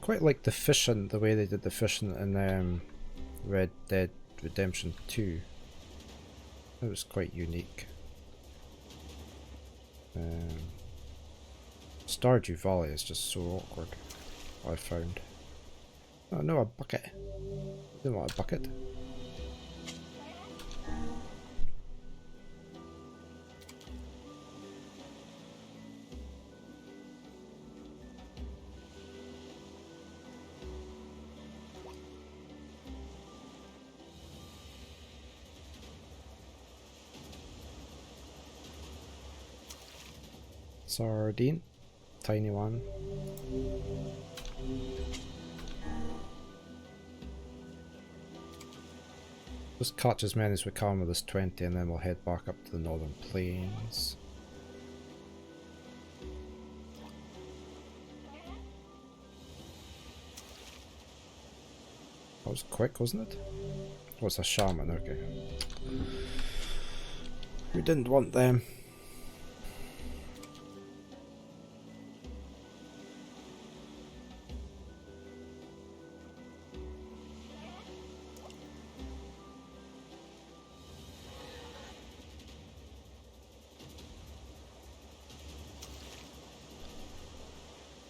quite like the fishing, the way they did the fishing in Red Dead Redemption 2. It was quite unique. Stardew Valley is just so awkward, I found. Oh no, a bucket. Didn't want a bucket. Sardine, tiny one. Just catch as many as we can with this 20 and then we'll head back up to the northern plains. That was quick, wasn't it? Oh, it's a shaman, okay. We didn't want them.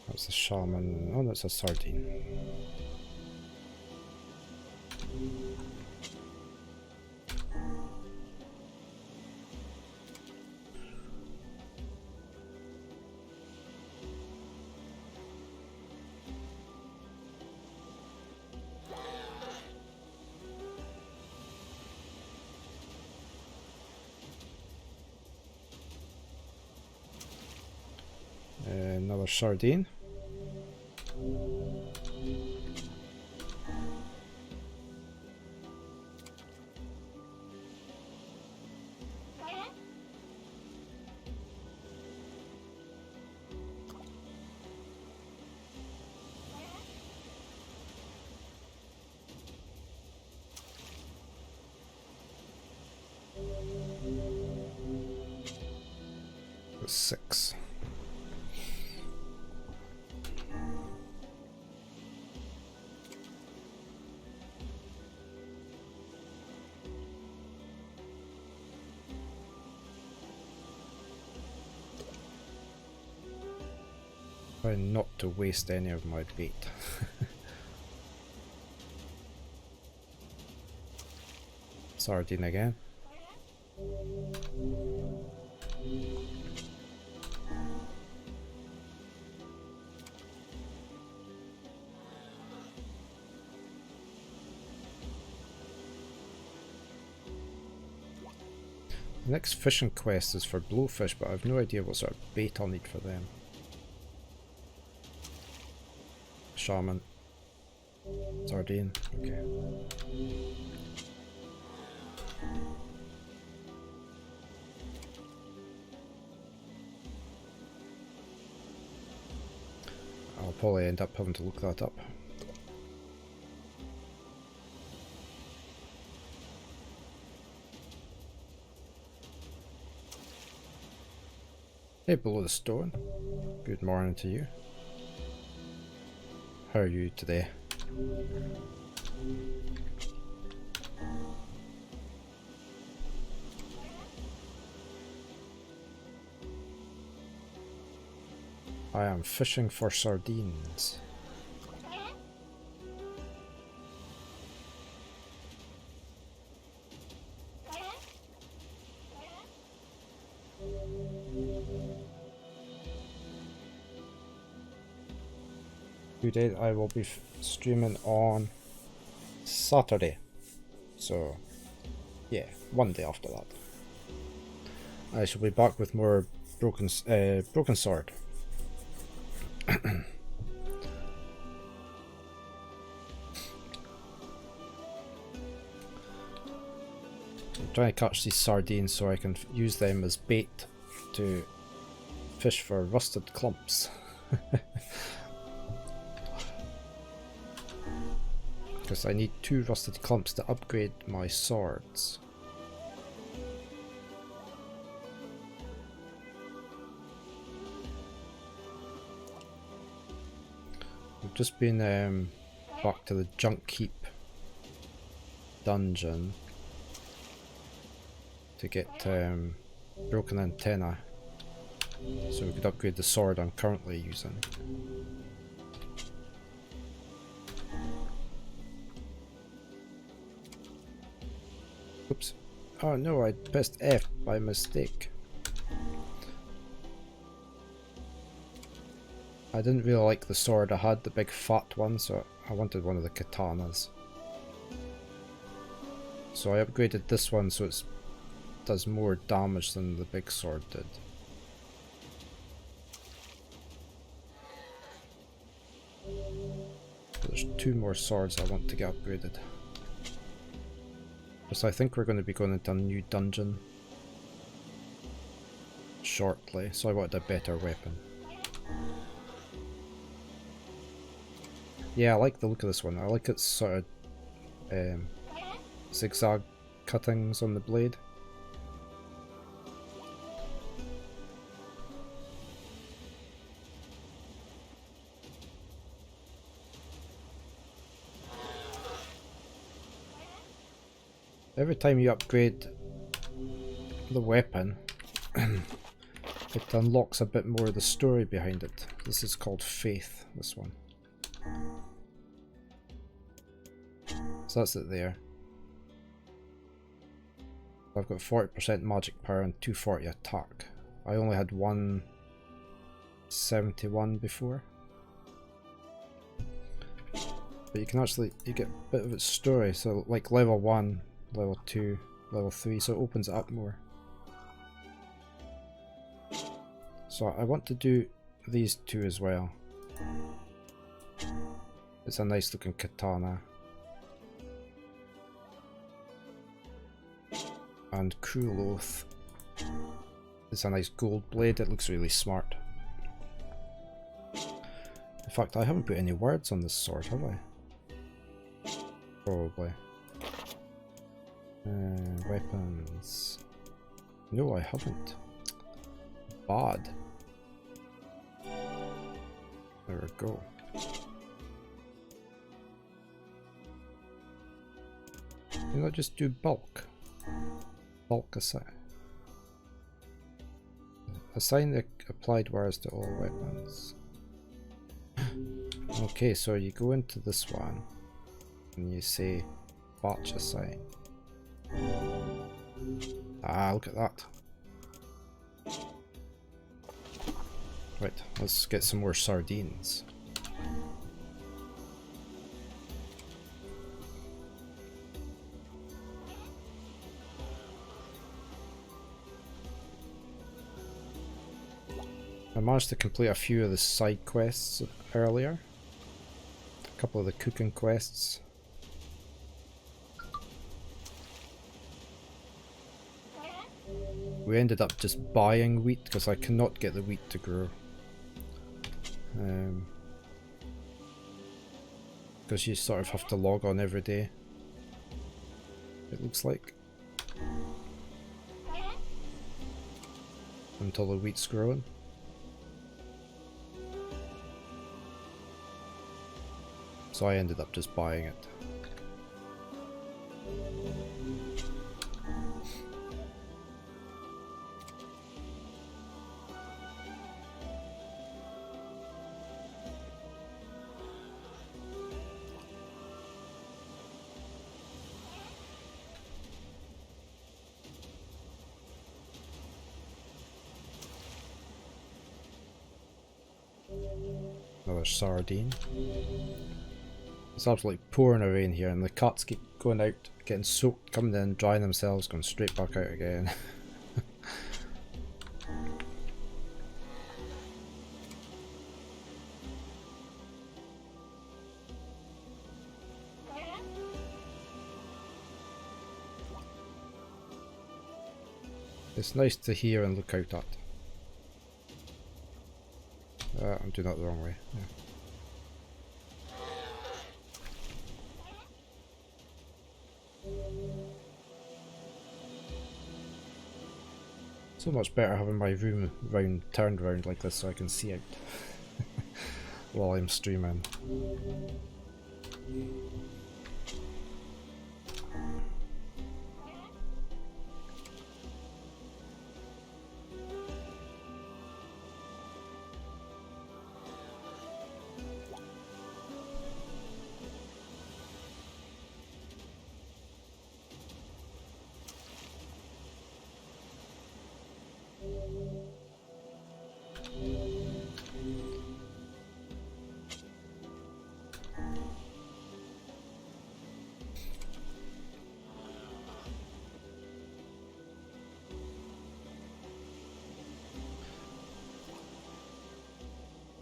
That's a shaman. Oh, that's a sardine. Another sardine. That's 6. Try not to waste any of my bait. Sardine again. The next fishing quest is for blowfish, but I have no idea what sort of bait I'll need for them. Shaman. Sardine. Okay. I'll probably end up having to look that up. Hey, below the stone. Good morning to you. How are you today? I am fishing for sardines. Today I will be streaming on Saturday, so yeah, one day after that I shall be back with more broken sword. I'm trying to catch these sardines so I can use them as bait to fish for rusted clumps. Because I need 2 rusted clumps to upgrade my swords. I'm just been back to the junk heap dungeon to get broken antenna, so we could upgrade the sword I'm currently using. Oops. Oh no, I pressed F by mistake. I didn't really like the sword I had, the big fat one, so I wanted one of the katanas. So I upgraded this one so it does more damage than the big sword did. There's 2 more swords I want to get upgraded. So I think we're going to be going into a new dungeon shortly, so I wanted a better weapon. Yeah, I like the look of this one. I like its sort of zigzag cuttings on the blade. Every time you upgrade the weapon, it unlocks a bit more of the story behind it. This is called Faith, this one. So that's it there. I've got 40% magic power and 240 attack. I only had 171 before. But you can actually, you get a bit of its story, so like level 1, level 2, level 3, so it opens it up more. So I want to do these 2 as well. It's a nice looking katana. And Cruel Oath. It's a nice gold blade, it looks really smart. In fact, I haven't put any words on this sword, have I? Probably. Weapons. No, I haven't. Bad. There we go. Can I just do bulk? Bulk assign. Assign the applied words to all weapons. Okay, so you go into this one and you say batch assign. Ah, look at that. Right, let's get some more sardines. I managed to complete a few of the side quests earlier. A couple of the cooking quests. We ended up just buying wheat because I cannot get the wheat to grow. Because you sort of have to log on every day, it looks like, until the wheat's growing. So I ended up just buying it. Another sardine. It's absolutely pouring a rain here and the cats keep going out, getting soaked, coming in, drying themselves, going straight back out again. It's nice to hear and look out at. I'm doing that the wrong way. Yeah. So much better having my room turned around like this so I can see out. while I'm streaming.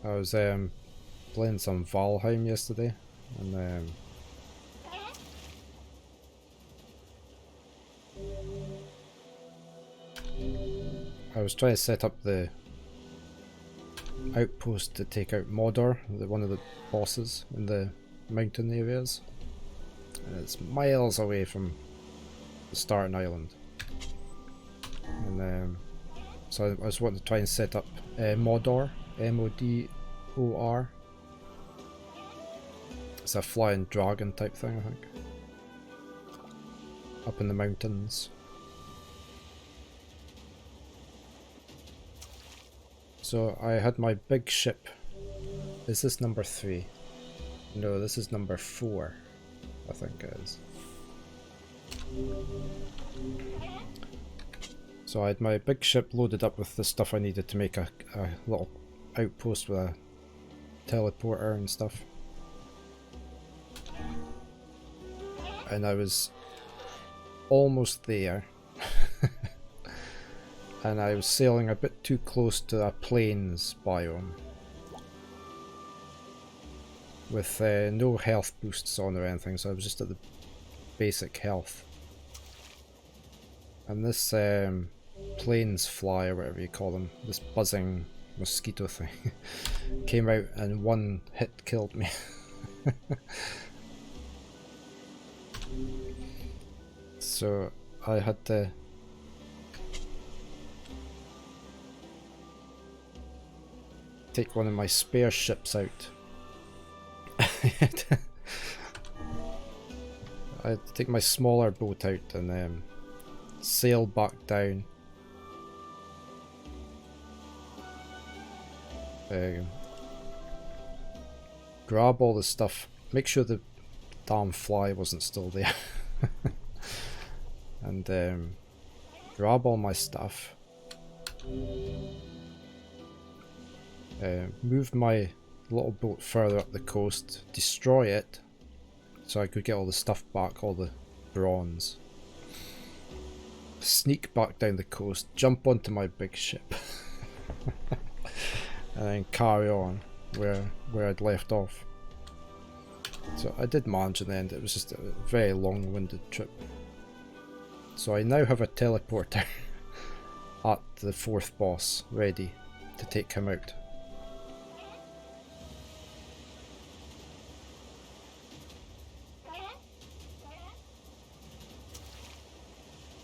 I was playing some Valheim yesterday, and I was trying to set up the outpost to take out Mordor, one of the bosses in the mountain areas. And it's miles away from the starting island. And so I was wanting to try and set up Mordor, M-O-D-O-R. It's a flying dragon type thing, I think. Up in the mountains. So I had my big ship. Is this number 3? No, this is number 4, I think it is. So I had my big ship loaded up with the stuff I needed to make a little outpost with a teleporter and stuff. And I was almost there. And I was sailing a bit too close to a plains biome. With no health boosts on or anything, so I was just at the basic health. And this plains fly, or whatever you call them, this buzzing mosquito thing, came out and one hit killed me. So I had to take one of my spare ships out. I had to take my smaller boat out and sail back down. Grab all the stuff, make sure the damn fly wasn't still there. And grab all my stuff. Move my little boat further up the coast, destroy it, so I could get all the stuff back, all the bronze. Sneak back down the coast, jump onto my big ship, and then carry on where I'd left off. So I did manage in the end. It was just a very long-winded trip. So I now have a teleporter at the 4th boss ready to take him out.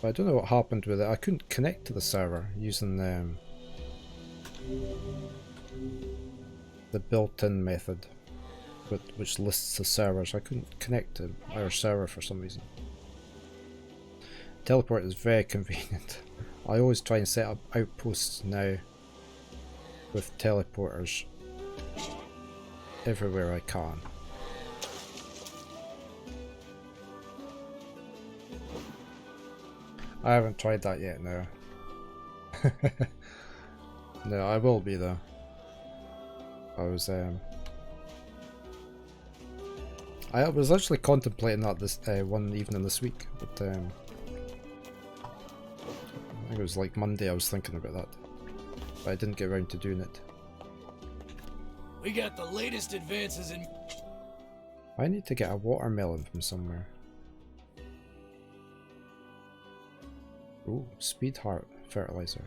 But I don't know what happened with it. I couldn't connect to the server using the built-in method, which lists the servers. I couldn't connect to our server for some reason. Teleport is very convenient. I always try and set up outposts now with teleporters everywhere I can. I haven't tried that yet, no. No, I will be though. I was actually contemplating that this one evening this week, but I think it was like Monday I was thinking about that, but I didn't get around to doing it. We got the latest advances in... I need to get a watermelon from somewhere. Ooh, speed heart fertilizer.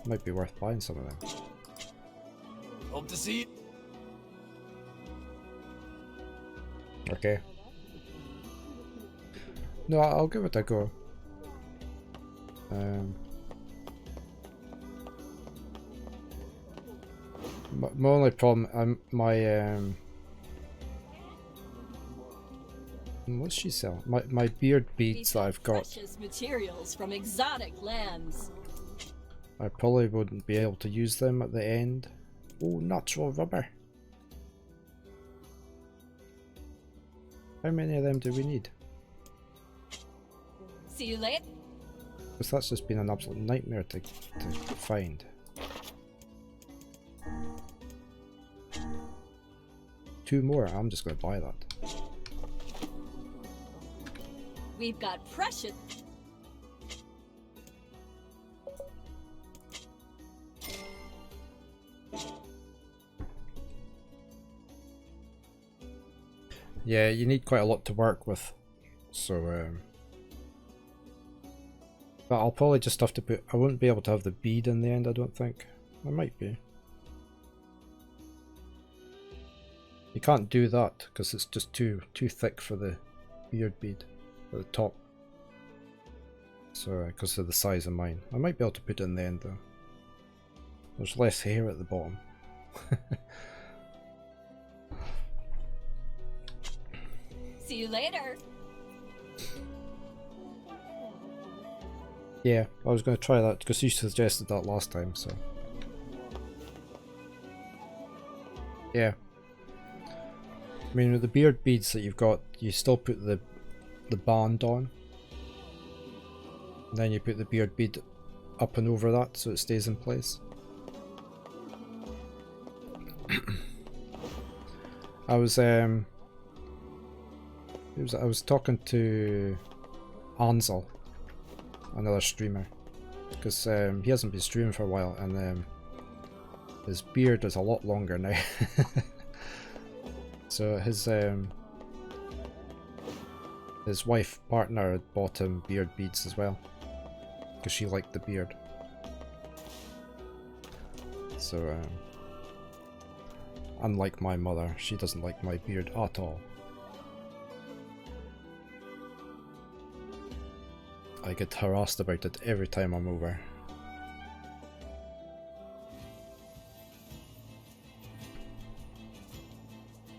Might be worth buying some of them. Hope to see you. Okay. No, I'll give it a go. My only problem, what's she selling? My beard beads that I've got. Precious materials from exotic lands. I probably wouldn't be able to use them at the end. Oh, natural rubber. How many of them do we need? See you later. Because that's just been an absolute nightmare to find. Two more, I'm just going to buy that. We've got precious. Yeah, you need quite a lot to work with. So, but I'll probably just have to put... I won't be able to have the bead in the end, I don't think. I might be. You can't do that, because it's just too thick for the beard bead at the top. So, because of the size of mine. I might be able to put it in the end, though. There's less hair at the bottom. See you later. Yeah, I was going to try that because you suggested that last time, so. Yeah. I mean, with the beard beads that you've got, you still put the band on. And then you put the beard bead up and over that so it stays in place. I was talking to Ansel, another streamer, because he hasn't been streaming for a while, and his beard is a lot longer now. So his wife partner had bought him beard beads as well, because she liked the beard. So unlike my mother, she doesn't like my beard at all. I get harassed about it every time I'm over.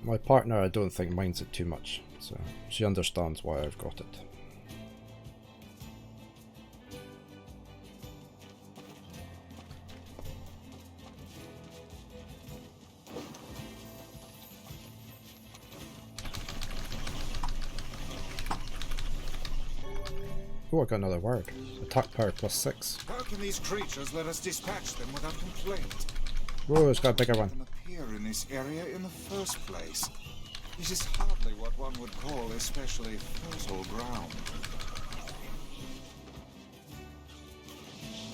My partner, I don't think, minds it too much, so she understands why I've got it. Oh, I got another word. Attack power +6. How can these creatures let us dispatch them without complaint? Whoa, it's got a bigger one. Them appear in this area in the first place. This is hardly what one would call especially fertile ground.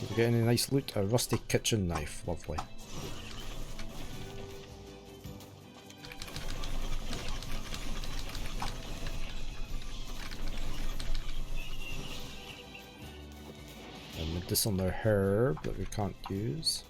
Did we get any nice loot? A rusty kitchen knife. Lovely. A medicinal herb that we can't use.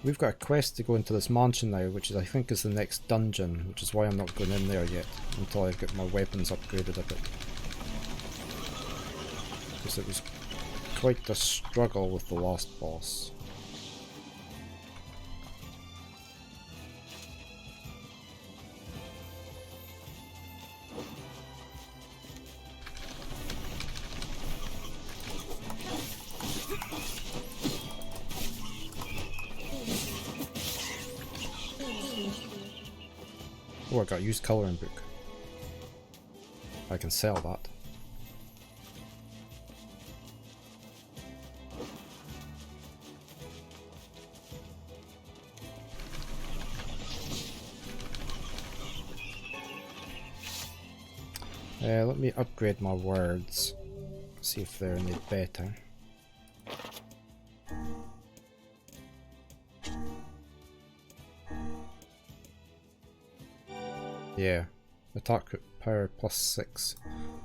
We've got a quest to go into this mansion now, which is, I think, is the next dungeon, which is why I'm not going in there yet until I get my weapons upgraded a bit. Because it was quite a struggle with the last boss. Oh, I got a used colouring book. I can sell that. Let me upgrade my words. See if they're any better. Yeah, attack power +6.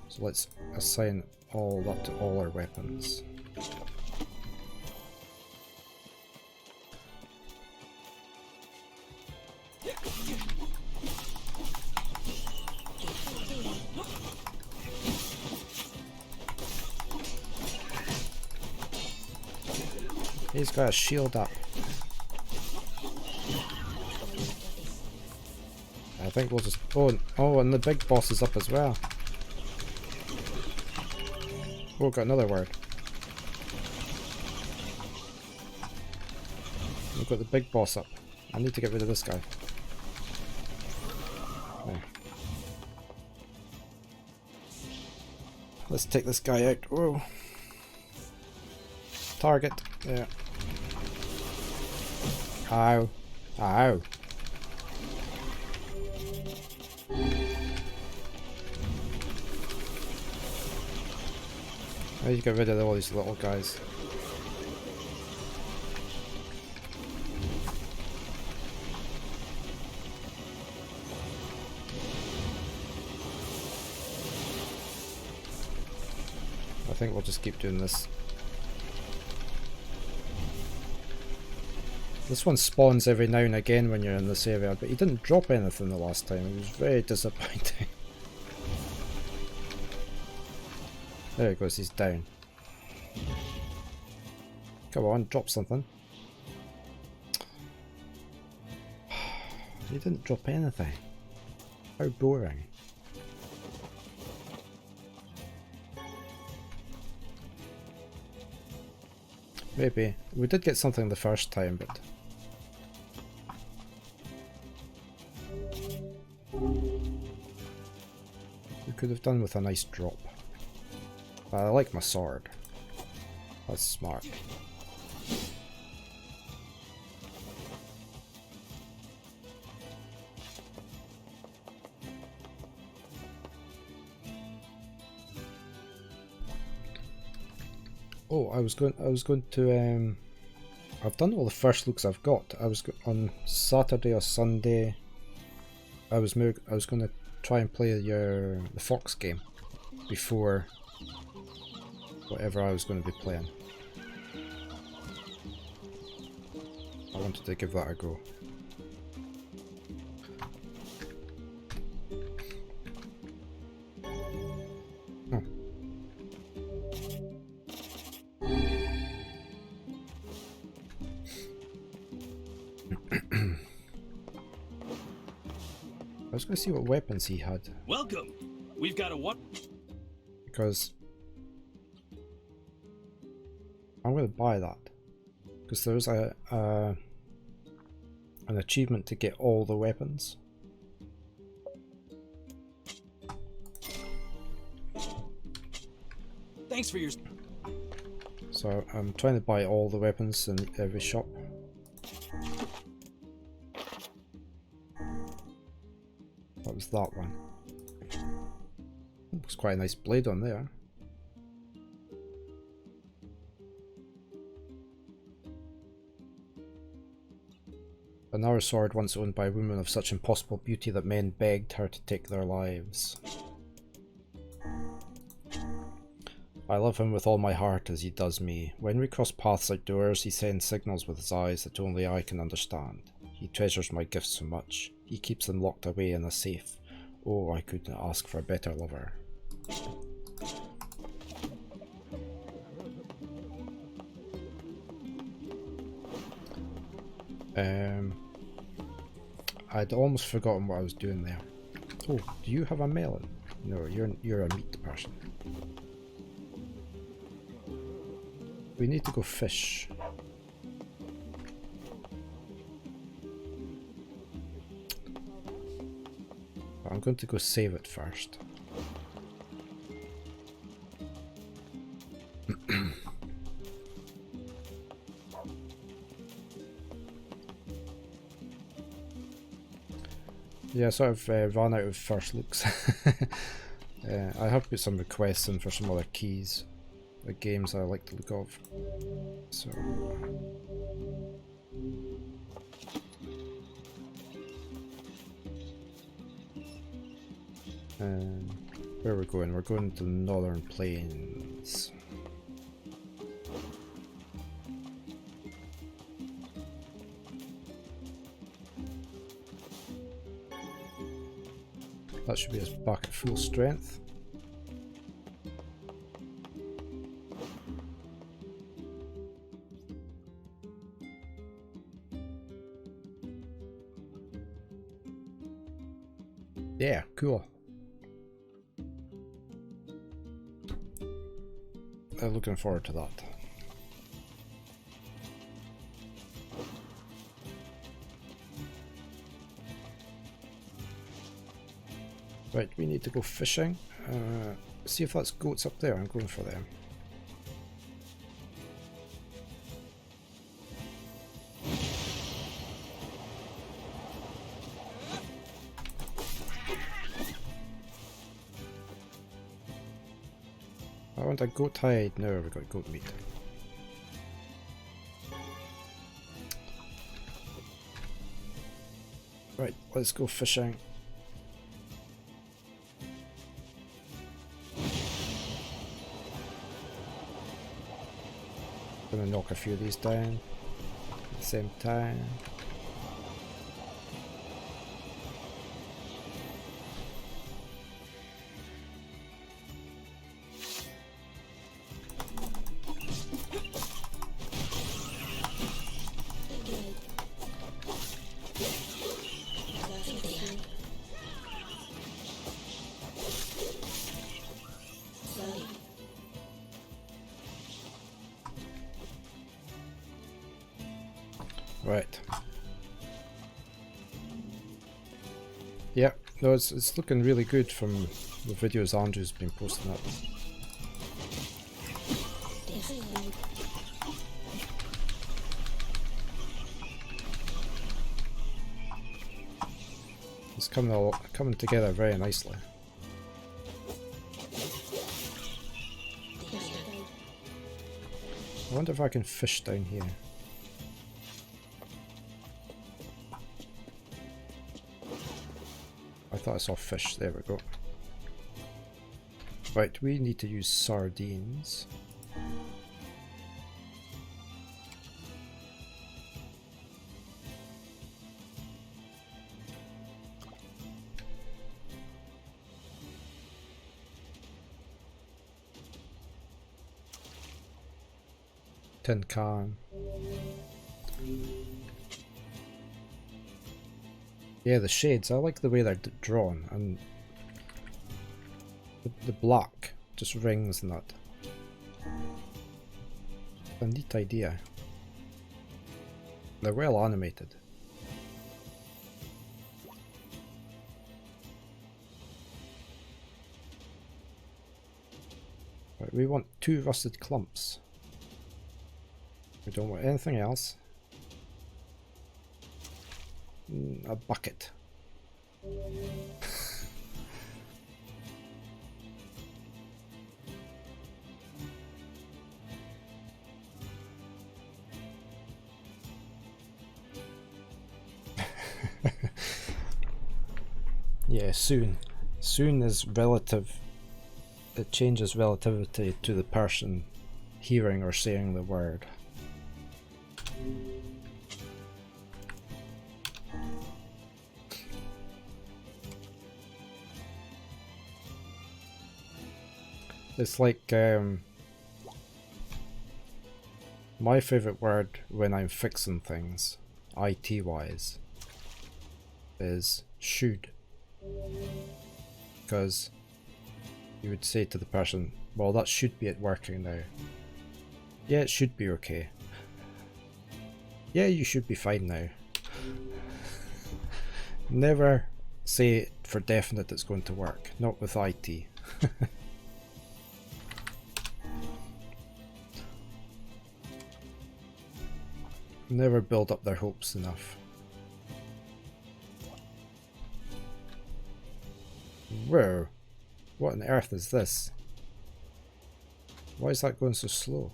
So let's assign all that to all our weapons. He's got a shield up. I think we'll just... Oh, and the big boss is up as well. Oh, got another word. We've got the big boss up. I need to get rid of this guy. There. Let's take this guy out. Whoa. Target. Yeah. Ow. Ow. I need to get rid of all these little guys. I think we'll just keep doing this. This one spawns every now and again when you're in this area, but he didn't drop anything the last time. It was very disappointing. There he goes, he's down. Come on, drop something. He didn't drop anything. How boring. Maybe. We did get something the first time, but... we could have done with a nice drop. But I like my sword. That's smart. Oh, I was going to I've done all the first looks I've got. On Saturday or Sunday I was going to try and play the Fox game before whatever I was going to be playing. I wanted to give that a go. Oh. I was going to see what weapons he had. Welcome. We've got a what? Because I'm going to buy that. Because there's an achievement to get all the weapons. Thanks for your... So I'm trying to buy all the weapons in every shop. That was that one. Looks quite a nice blade on there. Another sword once owned by a woman of such impossible beauty that men begged her to take their lives. I love him with all my heart as he does me. When we cross paths outdoors, he sends signals with his eyes that only I can understand. He treasures my gifts so much. He keeps them locked away in a safe. Oh, I couldn't ask for a better lover. I'd almost forgotten what I was doing there. Oh, do you have a melon? No, you're a meat person. We need to go fish. I'm going to go save it first. Yeah, so I've run out of first looks. I have put some requests in for some other keys, like games I like the look of. So where are we going? We're going to the Northern Plains. That should be us back at full strength. Yeah, cool. I'm looking forward to that. Right, we need to go fishing. See if that's goats up there. I'm going for them. I want a goat hide. No, we got goat meat. Right, let's go fishing. Gonna knock a few of these down at the same time. Right. Yeah, no, it's looking really good from the videos Andrew's been posting up. It's coming together very nicely. I wonder if I can fish down here. I thought I saw fish. There we go. Right, we need to use sardines. Tin can. Yeah, the shades, I like the way they're drawn, and the black just rings and that. A neat idea. They're well animated. Right, we want 2 rusted clumps. We don't want anything else. A bucket. Yeah, soon. Soon is relative. It changes relativity to the person hearing or saying the word. It's like my favourite word when I'm fixing things, IT wise, is should. Because you would say to the person, well, that should be it working now. Yeah, it should be okay. Yeah, you should be fine now. Never say for definite it's going to work, not with IT. Never build up their hopes enough. Whoa, what on earth is this? Why is that going so slow?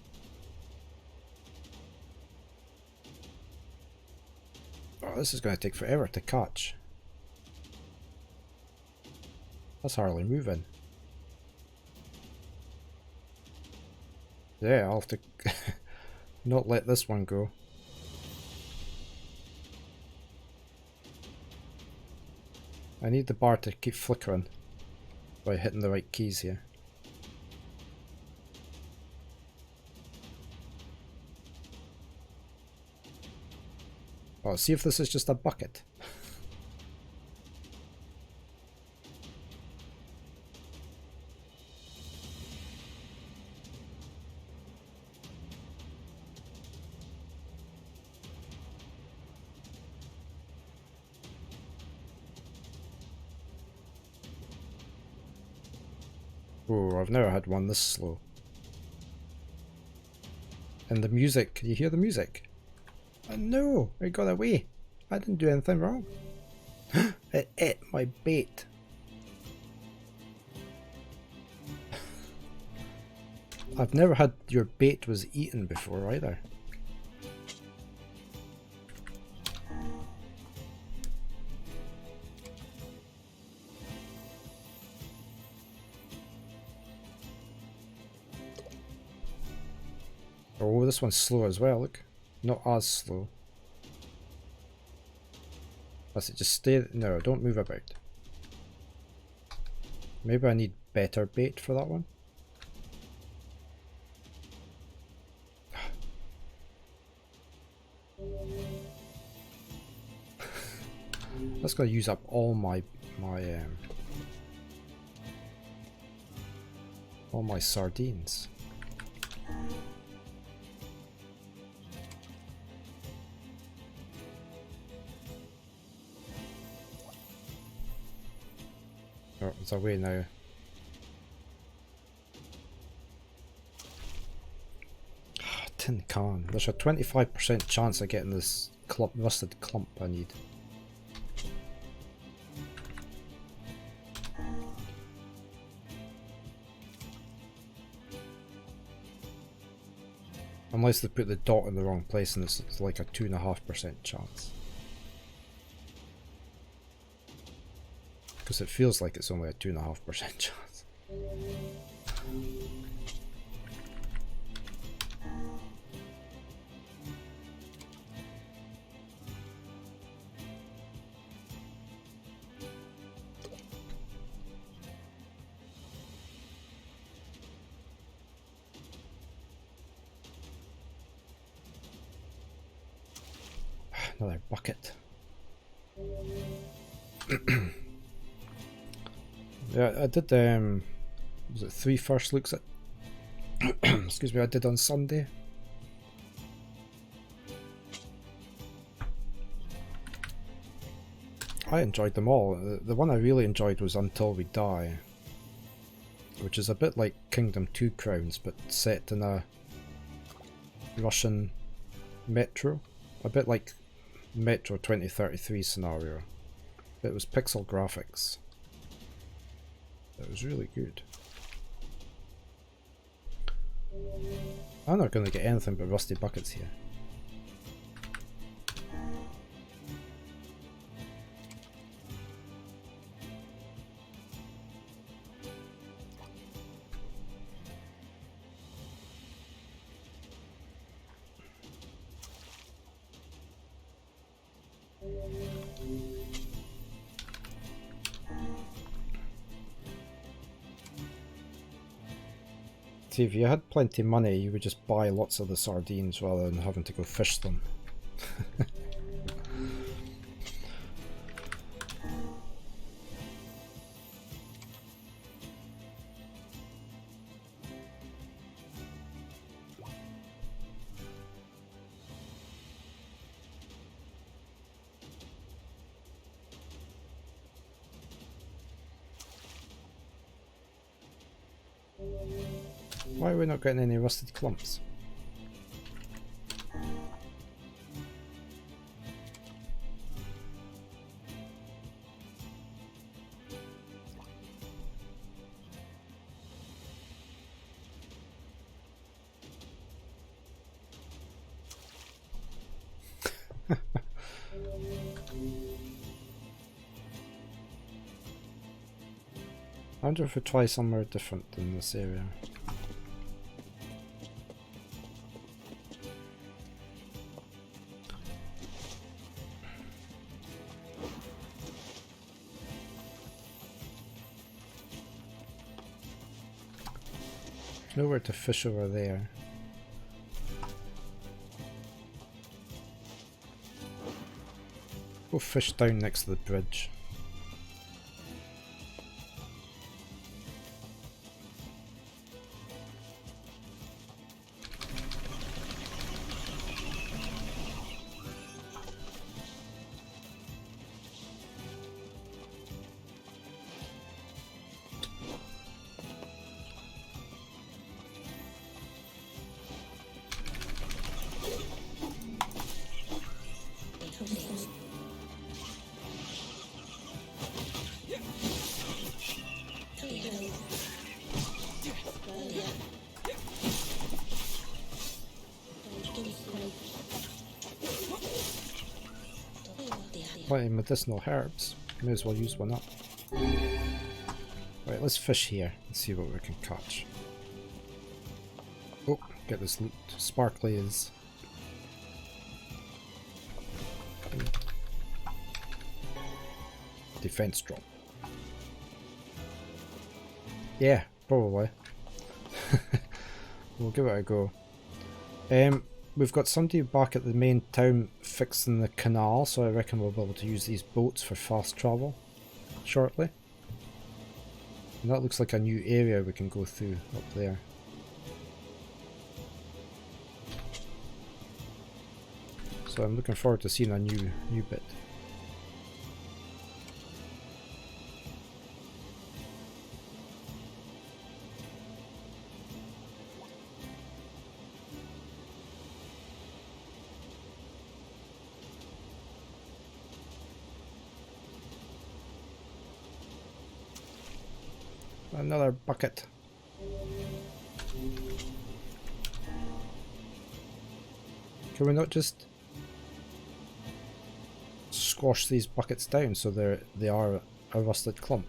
Oh, this is going to take forever to catch. That's hardly moving. Yeah, I'll have to not let this one go. I need the bar to keep flickering by hitting the right keys here. Oh, see if this is just a bucket. Oh, I've never had one this slow. And the music, can you hear the music? Oh no, it got away. I didn't do anything wrong. It ate my bait. I've never had your bait was eaten before either. Oh, this one's slow as well, look. Not as slow. That's it, just stay. No, don't move about. Maybe I need better bait for that one. That's gonna use up all my sardines. Oh, it's away now. Tin can. There's a 25% chance of getting this rusted clump I need. Unless they put the dot in the wrong place and it's like a 2.5% chance. Because it feels like it's only a 2.5% chance. Another bucket. Yeah, I did was it 3 first looks at excuse me, I did on Sunday. I enjoyed them all. The one I really enjoyed was Until We Die, which is a bit like Kingdom 2 Crowns but set in a Russian metro, a bit like Metro 2033 scenario. It was pixel graphics. It was really good. I'm not going to get anything but rusty buckets here. See, if you had plenty of money, you would just buy lots of the sardines rather than having to go fish them. Why are we not getting any rusted clumps? I wonder if we try somewhere different in this area. Nowhere to fish over there. Go fish down next to the bridge. Plenty of medicinal herbs. May as well use one up. Right, let's fish here and see what we can catch. Oh, get this loot. Sparkly is. Defense drop. Yeah, probably. We'll give it a go. We've got somebody back at the main town fixing the canal, so I reckon we'll be able to use these boats for fast travel shortly. And that looks like a new area we can go through up there. So I'm looking forward to seeing a new bit. Another bucket. Can we not just squash these buckets down so they are a rusted clump?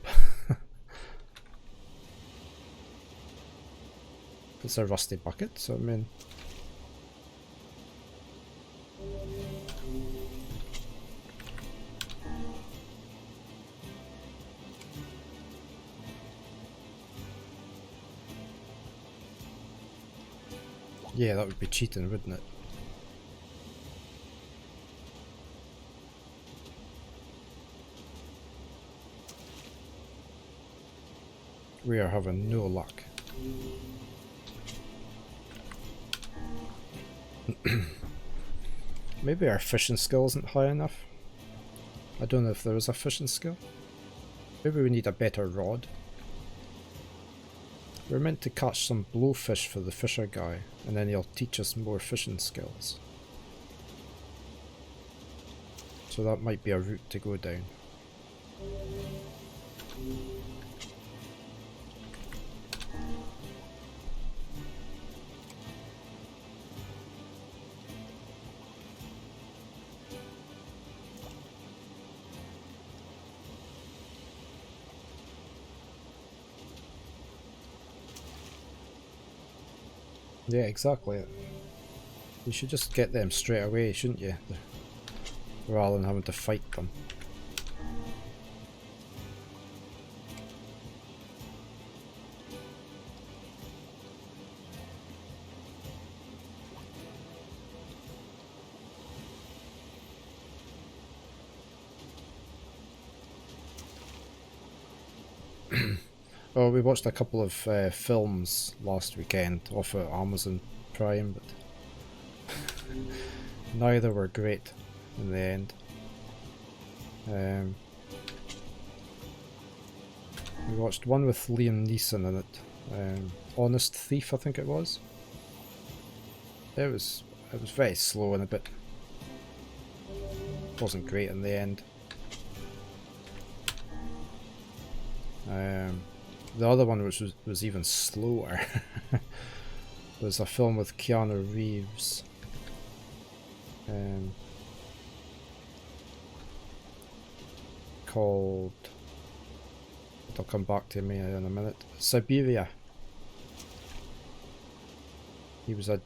It's a rusty bucket, so I mean... Yeah, that would be cheating, wouldn't it? We are having no luck. Maybe our fishing skill isn't high enough. I don't know if there is a fishing skill. Maybe we need a better rod. We're meant to catch some blowfish for the fisher guy, and then he'll teach us more fishing skills. So that might be a route to go down. Yeah, exactly. You should just get them straight away, shouldn't you? Rather than having to fight them. Well, we watched a couple of films last weekend off of Amazon Prime, but neither were great in the end. We watched one with Liam Neeson in it, Honest Thief, I think it was. It was very slow and a bit wasn't great in the end. The other one, which was even slower, was a film with Keanu Reeves. Called... It'll come back to me in a minute. Siberia. He was a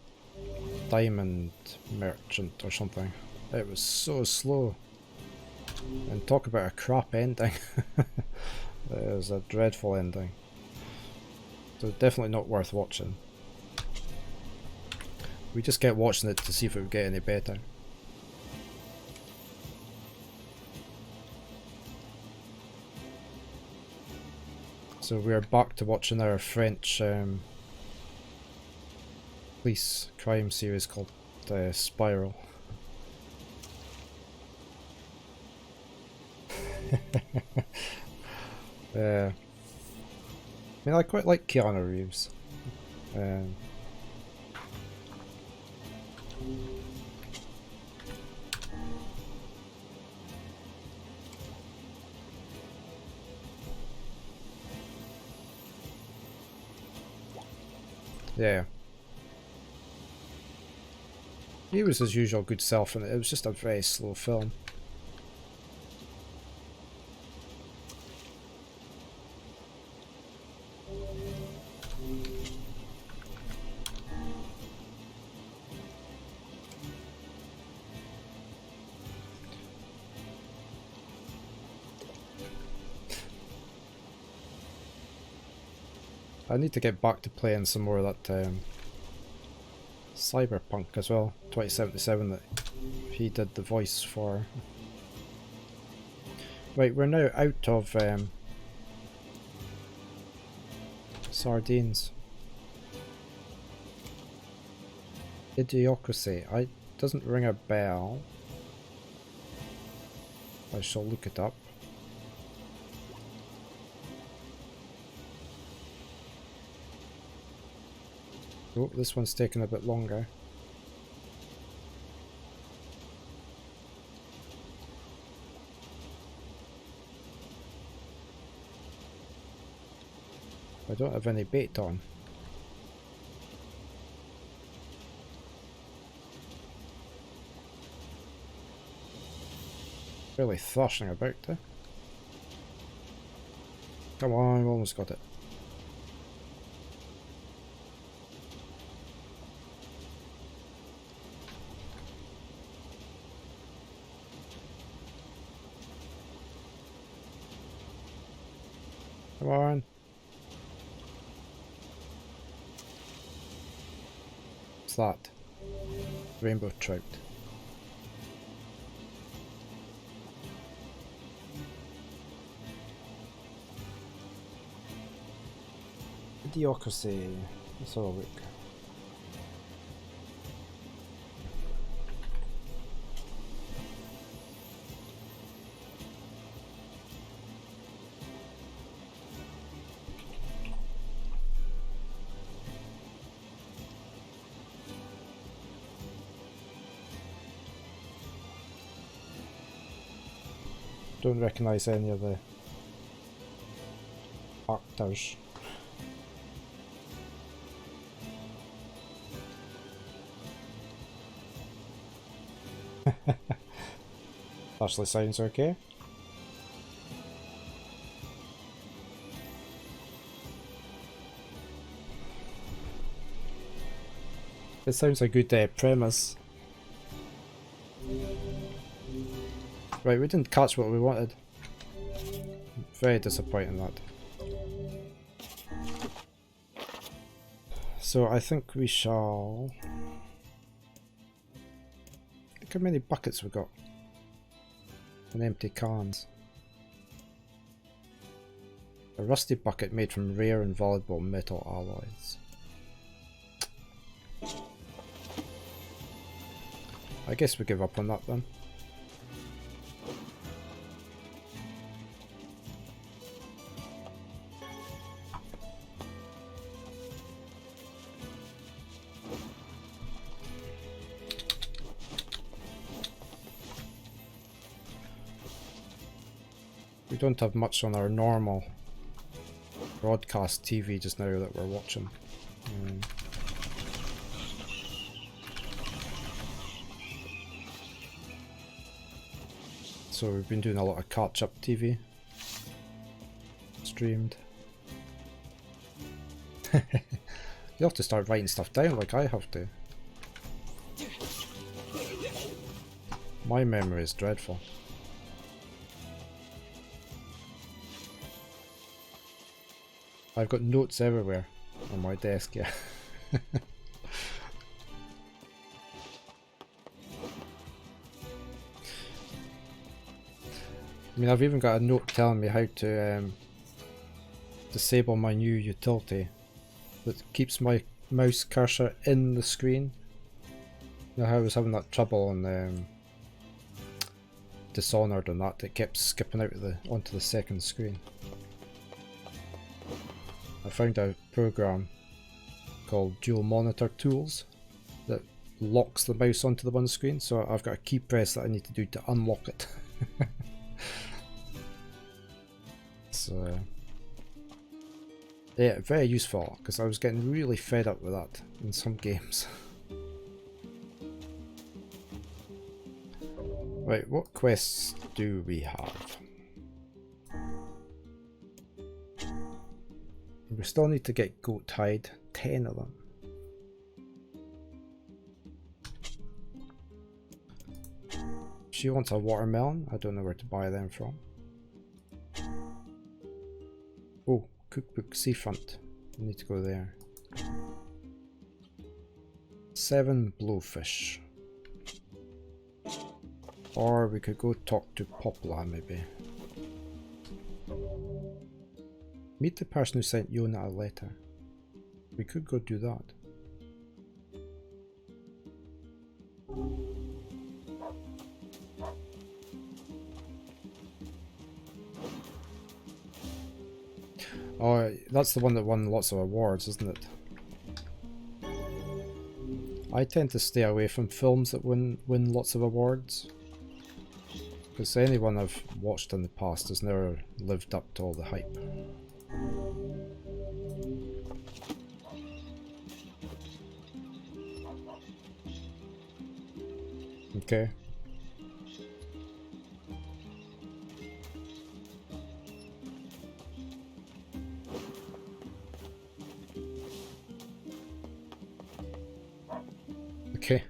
diamond merchant or something. It was so slow. And talk about a crap ending. It was a dreadful ending. So definitely not worth watching. We just kept watching it to see if it would get any better. So we're back to watching our French police crime series called Spiral. I mean, I quite like Keanu Reeves. Yeah. He was his usual good self, and it was just a very slow film. I need to get back to playing some more of that Cyberpunk as well, 2077 that he did the voice for. Right, we're now out of sardines. Idiocracy. Doesn't ring a bell. I shall look it up. Oh, this one's taking a bit longer. I don't have any bait on. Really thrashing about there. Come on, we've almost got it. Come on. What's that? Rainbow trout. Idiocracy. Let's have a look. Don't recognise any of the actors. Actually sounds okay. It sounds a good premise. Right, we didn't catch what we wanted. Very disappointing that. So I think we shall... Look how many buckets we got. And empty cans. A rusty bucket made from rare and valuable metal alloys. I guess we give up on that then. We don't have much on our normal broadcast TV just now that we're watching. So we've been doing a lot of catch-up TV. Streamed. You have to start writing stuff down like I have to. My memory is dreadful. I've got notes everywhere on my desk, yeah. I mean, I've even got a note telling me how to disable my new utility that keeps my mouse cursor in the screen. You know how I was having that trouble on Dishonored and that, it kept skipping out of onto the second screen. I found a program called Dual Monitor Tools that locks the mouse onto the one screen, so I've got a key press that I need to do to unlock it. So yeah, very useful because I was getting really fed up with that in some games. Right, what quests do we have? We still need to get goat hide, 10 of them. She wants a watermelon, I don't know where to buy them from. Oh, cookbook seafront. need to go there. 7 blowfish. Or we could go talk to Poplar maybe. Meet the person who sent Yona a letter. We could go do that. Oh, that's the one that won lots of awards, isn't it? I tend to stay away from films that win lots of awards. Because anyone I've watched in the past has never lived up to all the hype. Okay. Okay.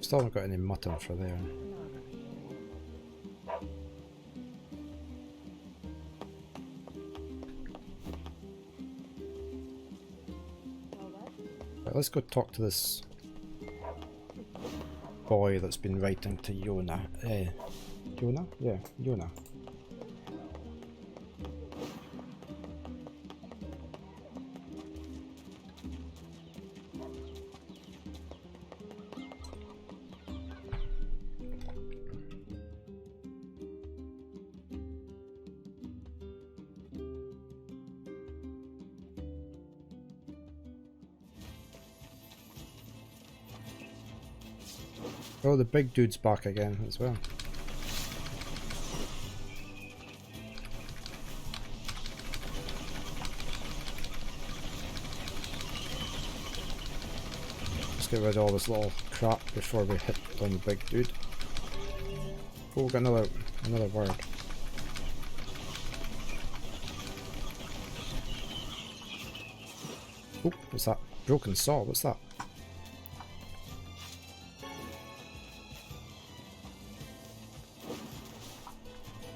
Still haven't got any mutton for there. Right, let's go talk to this boy that's been writing to Yona. Yona? Yeah, Yona. Oh, the big dude's back again as well. Let's get rid of all this little crap before we hit on the big dude. Oh, we got another word. Oh, what's that? Broken saw, what's that?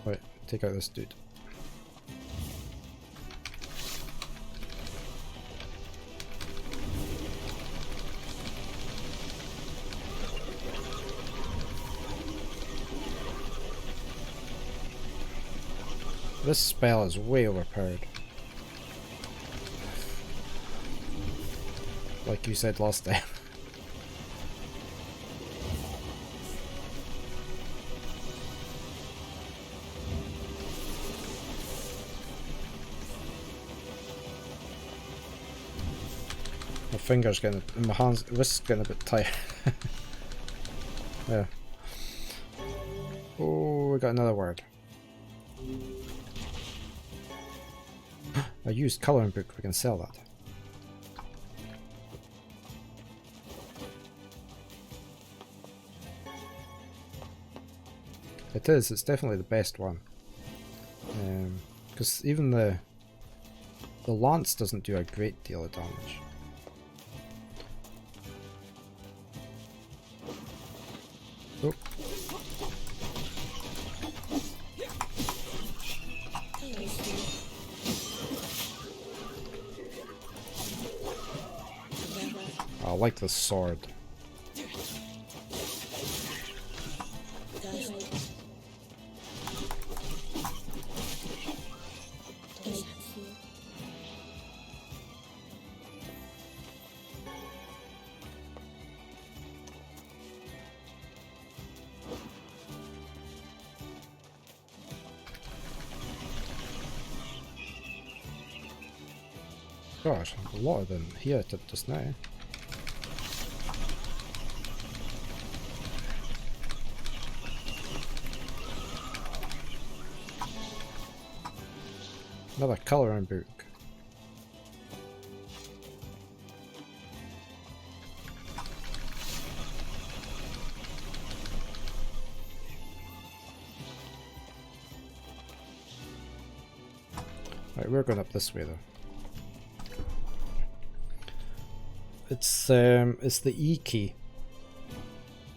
Right, take out this dude. This spell is way overpowered. Like you said last time. My fingers getting, my hands, wrists getting a bit tight. Yeah. Oh, we got another word. A used colouring book, we can sell that. It is, it's definitely the best one. Because even the lance doesn't do a great deal of damage. Oh. I like the sword. Gosh, a lot of them here just now. Another colouring book. Right, we're going up this way though. it's the E key.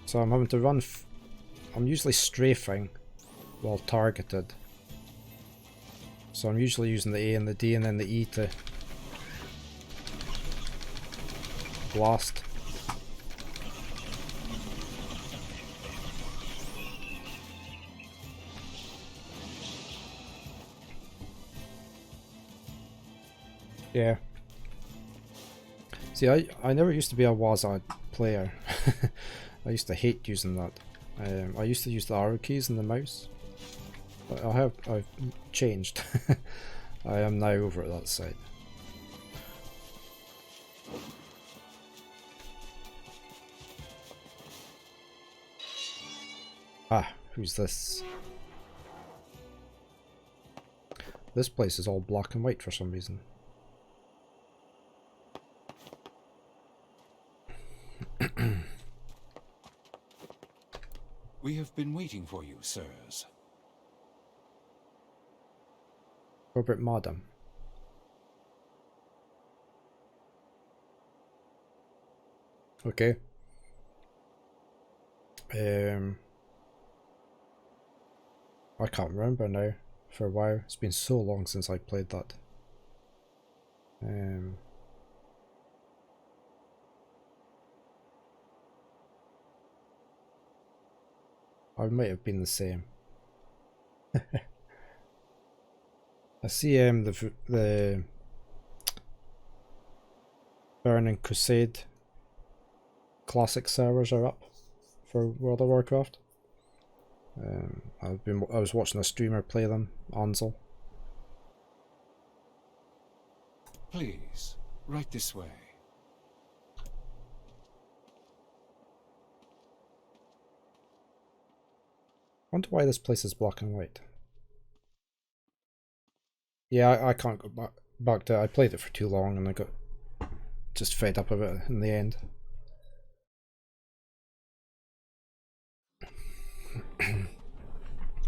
So I'm having to run. I'm usually strafing while targeted. So I'm usually using the A and the D and then the E to blast. Yeah. See, I never used to be a WASD player. I used to hate using that. I used to use the arrow keys and the mouse. But I've changed. I am now over at that side. Ah, who's this? This place is all black and white for some reason. We have been waiting for you, sirs. Robert Madam. Okay. I can't remember now for a while. It's been so long since I played that. I might have been the same. I see the Burning Crusade classic servers are up for World of Warcraft. I was watching a streamer play them, Ansel. Please, right this way. Wonder why this place is black and white. Yeah, I can't go back to it. I played it for too long and I got just fed up of it in the end.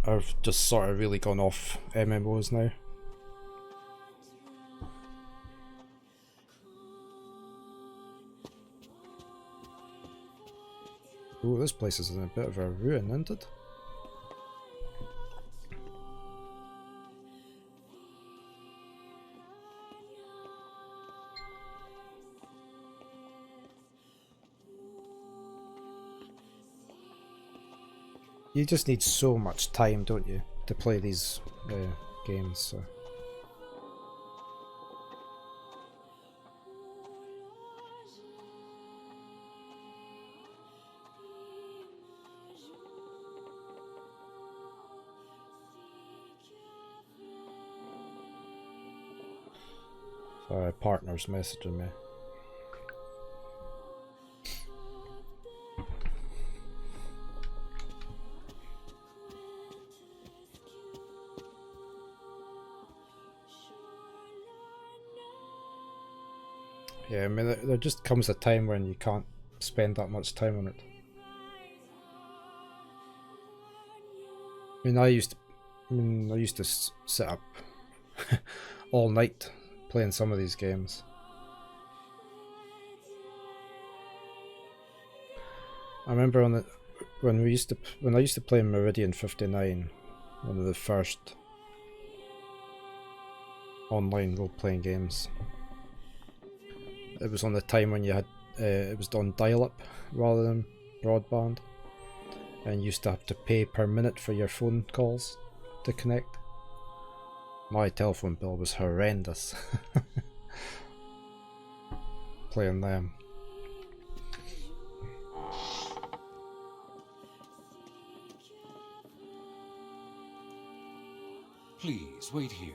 I've just sort of really gone off MMOs now. Oh, this place is in a bit of a ruin, isn't it? You just need so much time, don't you, to play these games, so... Sorry, partner's messaging me. Yeah, I mean, there just comes a time when you can't spend that much time on it. I mean, I used to sit up all night playing some of these games. I remember when I used to play Meridian 59, one of the first online role-playing games. It was on the time when you had it was on dial-up rather than broadband, and you used to have to pay per minute for your phone calls to connect. My telephone bill was horrendous playing them. Please, wait here.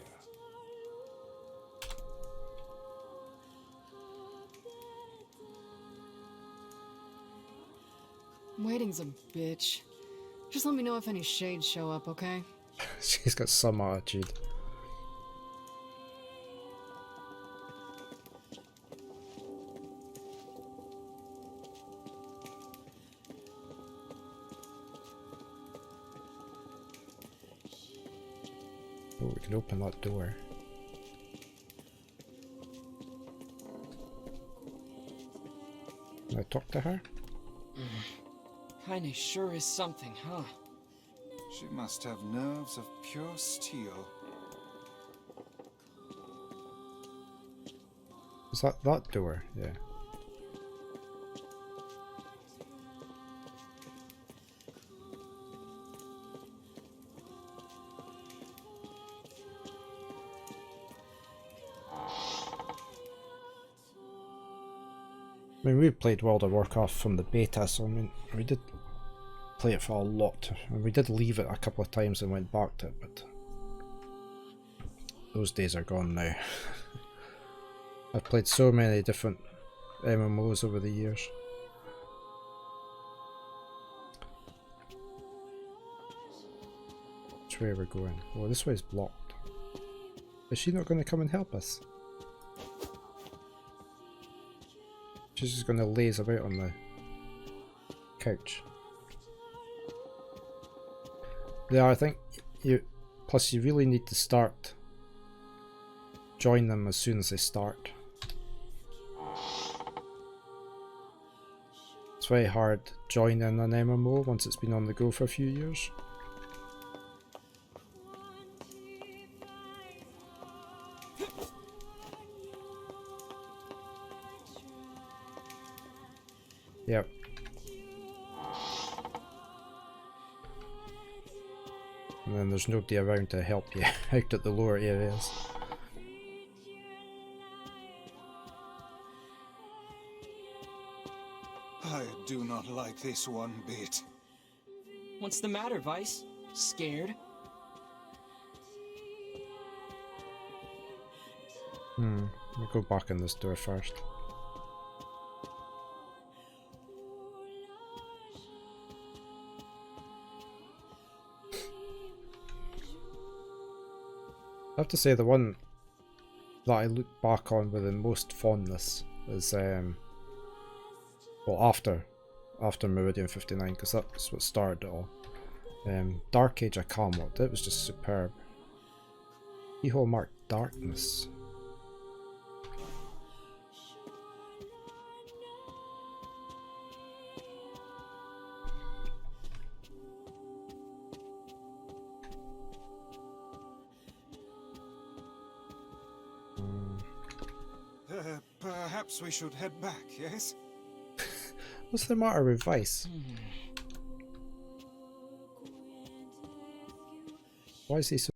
Waiting's a bitch. Just let me know if any shades show up, okay? She's got some attitude. Oh, we can open that door. I talk to her? Kinda sure is something, huh? She must have nerves of pure steel. Is that door? Yeah. I mean, we played World of Warcraft from the beta, so I mean, we did play it for a lot. And we did leave it a couple of times and went back to it, but those days are gone now. I've played so many different MMOs over the years. Which way are we going? Oh, this way's blocked. Is she not going to come and help us? She's just going to laze about on the couch. Yeah, I think you... Plus you really need to start... Join them as soon as they start. It's very hard joining an MMO once it's been on the go for a few years. Yep. And then there's nobody around to help you out at the lower areas. I do not like this one bit. What's the matter, Vice? Scared? We'll go back in this door first. I have to say the one that I look back on with the most fondness is well, after Meridian 59, because that's what started it all. Dark Age of Camelot, it was just superb. Keyhole marked darkness. Perhaps we should head back, yes? What's the matter with Vice? Why is he so